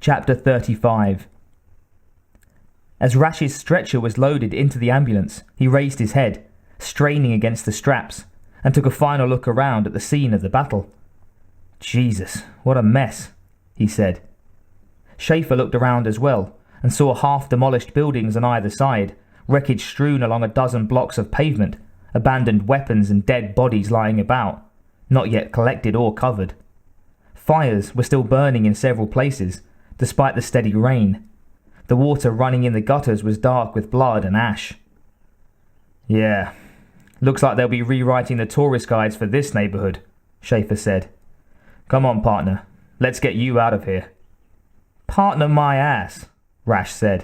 Chapter 35. As Rash's stretcher was loaded into the ambulance, he raised his head, straining against the straps, and took a final look around at the scene of the battle. Jesus, what a mess, he said. Schaefer looked around as well, and saw half-demolished buildings on either side, wreckage strewn along a dozen blocks of pavement, abandoned weapons and dead bodies lying about, not yet collected or covered. Fires were still burning in several places, despite the steady rain. The water running in the gutters was dark with blood and ash. Yeah, looks like they'll be rewriting the tourist guides for this neighborhood, Schaefer said. Come on, partner, let's get you out of here. Partner my ass, Rash said.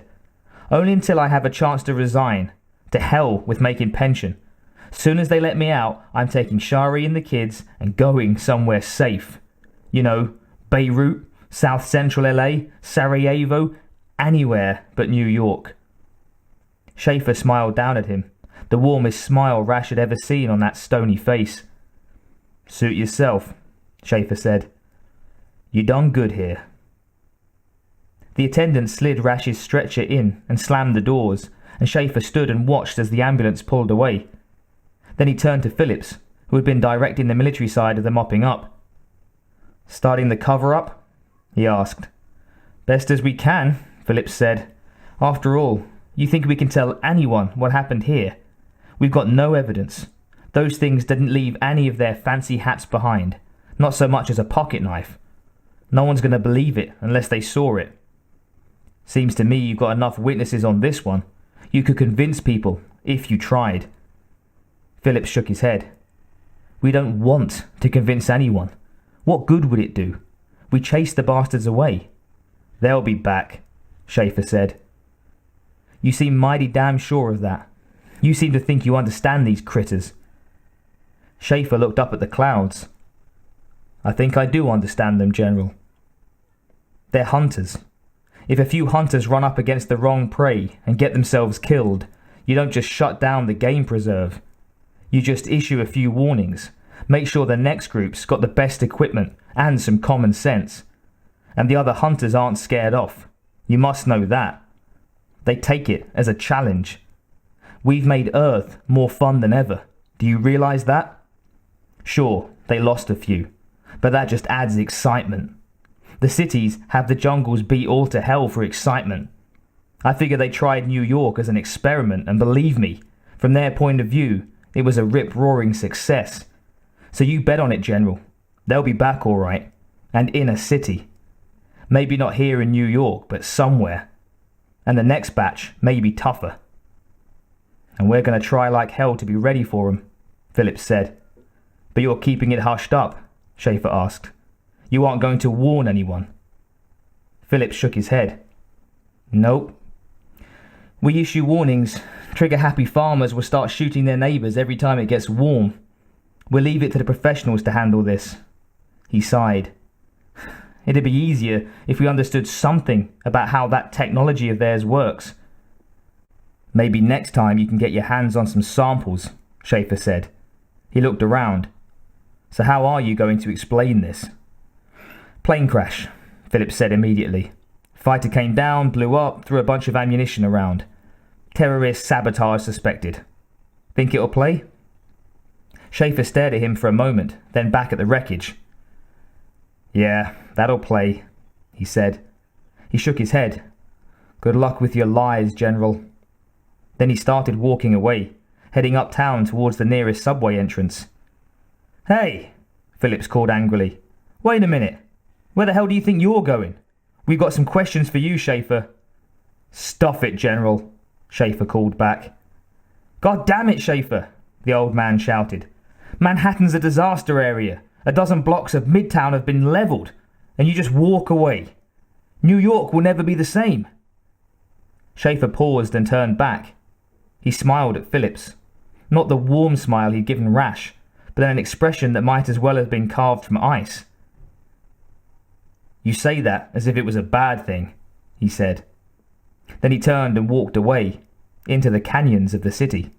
Only until I have a chance to resign. To hell with making pension. Soon as they let me out, I'm taking Shari and the kids and going somewhere safe. You know, Beirut, South Central LA, Sarajevo, anywhere but New York. Schaefer smiled down at him, the warmest smile Rash had ever seen on that stony face. Suit yourself, Schaefer said. You done good here. The attendant slid Rash's stretcher in and slammed the doors, and Schaefer stood and watched as the ambulance pulled away. Then he turned to Phillips, who had been directing the military side of the mopping up. Starting the cover-up? He asked. Best as we can, Phillips said. After all, you think we can tell anyone what happened here? We've got no evidence. Those things didn't leave any of their fancy hats behind, not so much as a pocket knife. No one's going to believe it unless they saw it. Seems to me you've got enough witnesses on this one. You could convince people, if you tried. Phillips shook his head. We don't want to convince anyone. What good would it do? We chased the bastards away. They'll be back, Schaefer said. You seem mighty damn sure of that. You seem to think you understand these critters. Schaefer looked up at the clouds. I think I do understand them, General. They're hunters. If a few hunters run up against the wrong prey and get themselves killed, you don't just shut down the game preserve. You just issue a few warnings, make sure the next group's got the best equipment and some common sense. And the other hunters aren't scared off. You must know that. They take it as a challenge. We've made Earth more fun than ever. Do you realize that? Sure, they lost a few, but that just adds excitement. The cities have the jungles beat all to hell for excitement. I figure they tried New York as an experiment, and believe me, from their point of view, it was a rip-roaring success. So you bet on it, General. They'll be back all right, and in a city. Maybe not here in New York, but somewhere. And the next batch may be tougher. And we're going to try like hell to be ready for 'em, Phillips said. But you're keeping it hushed up, Schaefer asked. You aren't going to warn anyone. Phillips shook his head. Nope. We issue warnings. Trigger-happy farmers will start shooting their neighbours every time it gets warm. We'll leave it to the professionals to handle this. He sighed. It'd be easier if we understood something about how that technology of theirs works. Maybe next time you can get your hands on some samples, Schaefer said. He looked around. So how are you going to explain this? Plane crash, Phillips said immediately. Fighter came down, blew up, threw a bunch of ammunition around. Terrorist sabotage suspected. Think it'll play? Schaefer stared at him for a moment, then back at the wreckage. Yeah, that'll play, he said. He shook his head. Good luck with your lies, General. Then he started walking away, heading uptown towards the nearest subway entrance. Hey, Phillips called angrily. Wait a minute. Where the hell do you think you're going? We've got some questions for you, Schaefer. Stuff it, General, Schaefer called back. God damn it, Schaefer, the old man shouted. Manhattan's a disaster area. A dozen blocks of Midtown have been leveled, and you just walk away. New York will never be the same. Schaefer paused and turned back. He smiled at Phillips. Not the warm smile he'd given Rash, but an expression that might as well have been carved from ice. You say that as if it was a bad thing, he said. Then he turned and walked away, into the canyons of the city.